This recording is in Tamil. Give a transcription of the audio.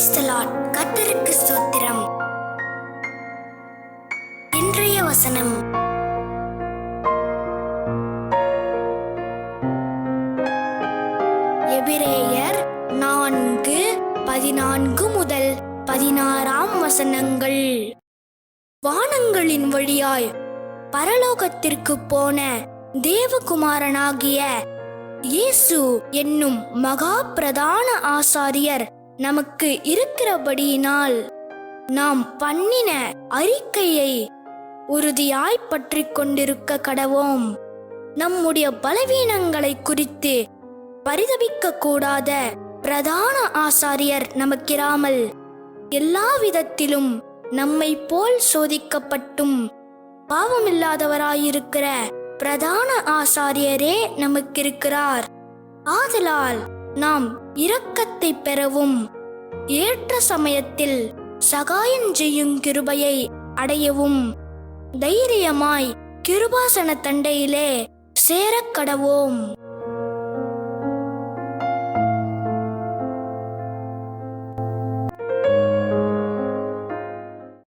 Praise the Lord. கர்த்தருக்கு ஸ்தோத்திரம். இன்றைய வசனம் எபிரேயர் 4:14 முதல் 16 வசனங்கள். வானங்களின் வழியாய் பரலோகத்திற்கு போன தேவகுமாரனாகிய இயேசு என்னும் மகா பிரதான ஆசாரியர் நமக்கு இருக்கிறபடியினால் நாம் பண்ணின அறிக்கையை உறுதியாய் பற்றி கொண்டிருக்க கடவோம். நம்முடைய பலவீனங்களை குறித்து பரிதபிக்க கூடாத பிரதான ஆசாரியர் நமக்கிராமல் எல்லா விதத்திலும் நம்மை போல் சோதிக்கப்பட்டும் பாவமில்லாதவராயிருக்கிற பிரதான ஆசாரியரே நமக்கிருக்கிறார். ஆதலால் நாம் இரக்கத்தை பெறவும் ஏற்ற சமயத்தில் சகாயம் செய்யும் கிருபையை அடையவும் தைரியமாய் கிருபாசன தண்டையிலே சேரக்கடவோம்.